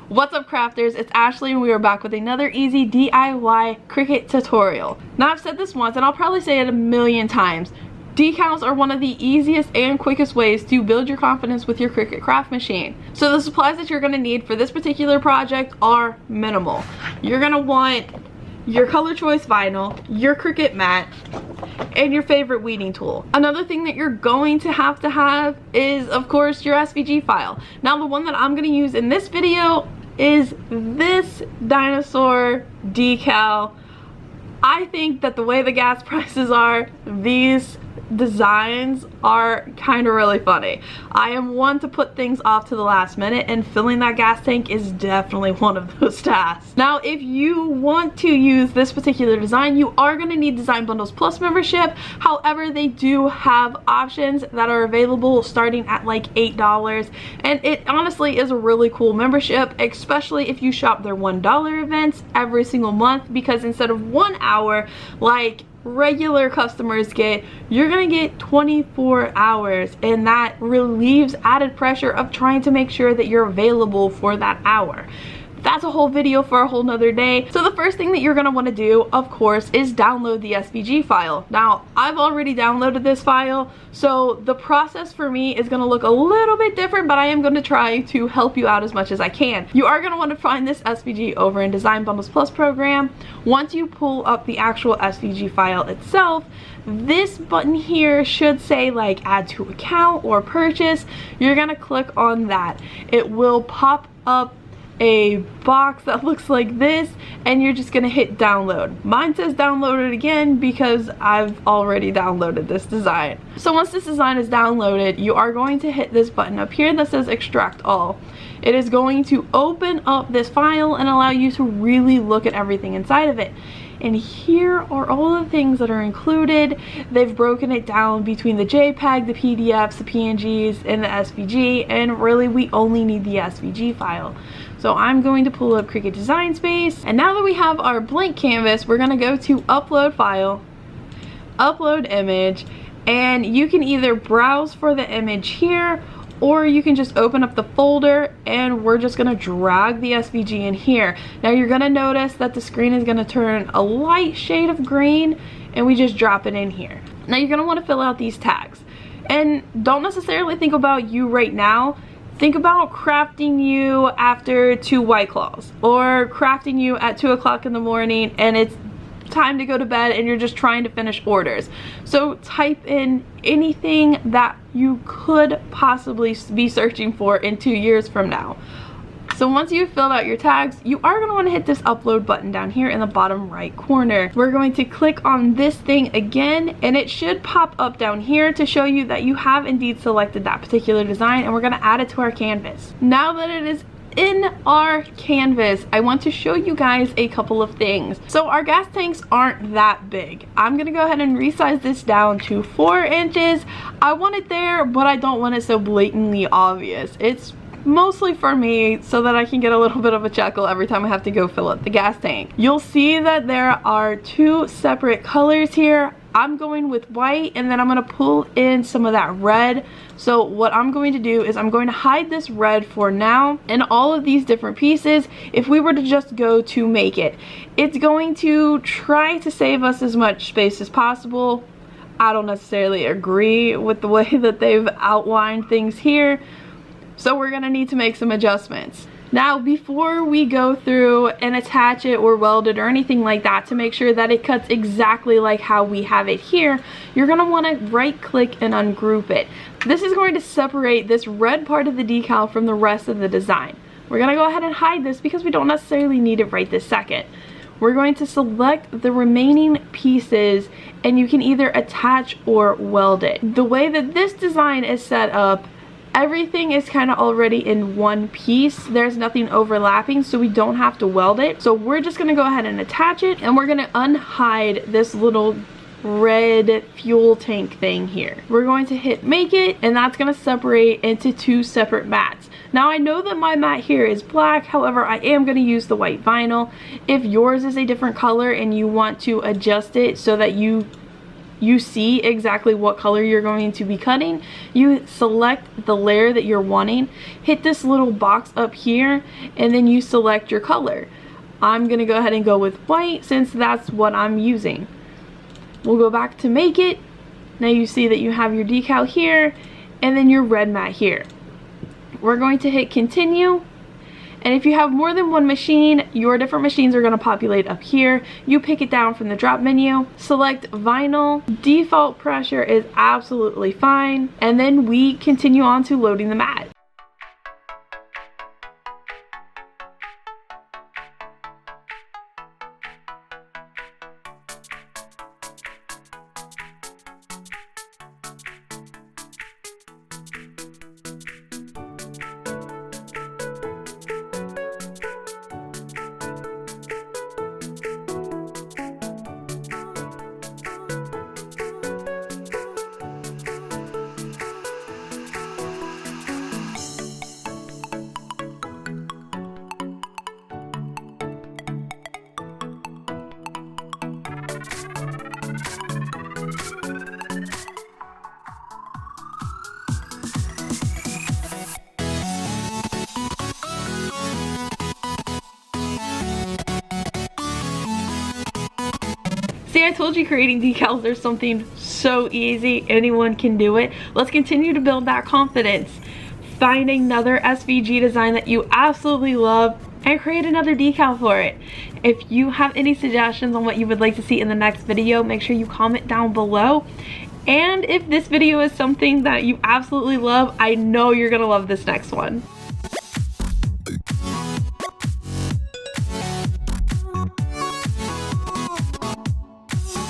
What's up, crafters? It's Ashley and we are back with another easy DIY Cricut tutorial. Now, I've said this once and I'll probably say it a million times. Decals are one of the easiest and quickest ways to build your confidence with your Cricut craft machine. So the supplies that you're going to need for this particular project are minimal. You're going to want your color choice vinyl, your Cricut mat, and your favorite weeding tool. Another thing that you're going to have is, of course, your SVG file. Now, the one that I'm going to use in this video is this dinosaur decal. I think that the way the gas prices are, these designs are kind of really funny. I am one to put things off to the last minute, and filling that gas tank is definitely one of those tasks. Now, if you want to use this particular design, you are going to need Design Bundles Plus membership. However, they do have options that are available starting at like $8, and it honestly is a really cool membership, especially if you shop their $1 events every single month, because instead of 1 hour like regular customers get, you're gonna get 24 hours, and that relieves added pressure of trying to make sure that you're available for that hour. That's a whole video for a whole nother day. So the first thing that you're going to want to do, of course, is download the SVG file. Now, I've already downloaded this file, so the process for me is going to look a little bit different, but I am going to try to help you out as much as I can. You are going to want to find this SVG over in Design Bundles Plus program. Once you pull up the actual SVG file itself, this button here should say like add to account or purchase. You're going to click on that. It will pop up a box that looks like this, and you're just gonna hit download. Mine says download it again because I've already downloaded this design. So once this design is downloaded, you are going to hit this button up here that says extract all. It is going to open up this file and allow you to really look at everything inside of it. And here are all the things that are included. They've broken it down between the JPEG, the PDFs, the PNGs, and the SVG, and really we only need the SVG file. So I'm going to pull up Cricut Design Space, and now that we have our blank canvas, we're gonna go to upload file, upload image, and you can either browse for the image here, or you can just open up the folder, and we're just gonna drag the SVG in here. Now you're gonna notice that the screen is gonna turn a light shade of green, and we just drop it in here. Now you're gonna wanna fill out these tags, and don't necessarily think about you right now. Think about crafting you after 2 White Claws, or crafting you at 2 o'clock in the morning and it's time to go to bed and you're just trying to finish orders. So type in anything that you could possibly be searching for in 2 years from now. So once you've filled out your tags, you are going to want to hit this upload button down here in the bottom right corner. We're going to click on this thing again, and it should pop up down here to show you that you have indeed selected that particular design, and we're going to add it to our canvas. Now that it is in our canvas, I want to show you guys a couple of things. So our gas tanks aren't that big. I'm gonna go ahead and resize this down to 4 inches. I want it there, but I don't want it so blatantly obvious. It's mostly for me so that I can get a little bit of a chuckle every time I have to go fill up the gas tank. You'll see that there are 2 separate colors here. I'm going with white, and then I'm going to pull in some of that red. So what I'm going to do is I'm going to hide this red for now, and all of these different pieces, if we were to just go to make it, it's going to try to save us as much space as possible. I don't necessarily agree with the way that they've outlined things here, so we're going to need to make some adjustments. Now, before we go through and attach it or weld it or anything like that to make sure that it cuts exactly like how we have it here, you're going to want to right click and ungroup it. This is going to separate this red part of the decal from the rest of the design. We're going to go ahead and hide this because we don't necessarily need it right this second. We're going to select the remaining pieces, and you can either attach or weld it. The way that this design is set up, everything is kind of already in one piece. There's nothing overlapping, so we don't have to weld it. So we're just going to go ahead and attach it, and we're going to unhide this little red fuel tank thing here. We're going to hit make it, and that's going to separate into 2 separate mats. Now, I know that my mat here is black, however, I am going to use the white vinyl. If yours is a different color and you want to adjust it so that you you see exactly what color you're going to be cutting, you select the layer that you're wanting, hit this little box up here, and then you select your color. I'm gonna go ahead and go with white since that's what I'm using. We'll go back to make it. Now you see that you have your decal here and then your red mat here. We're going to hit continue. And if you have more than one machine, your different machines are going to populate up here. You pick it down from the drop menu, select vinyl, default pressure is absolutely fine, and then we continue on to loading the mat. See, I told you creating decals are something so easy, anyone can do it. Let's continue to build that confidence. Find another SVG design that you absolutely love and create another decal for it. If you have any suggestions on what you would like to see in the next video, make sure you comment down below. And if this video is something that you absolutely love, I know you're gonna love this next one.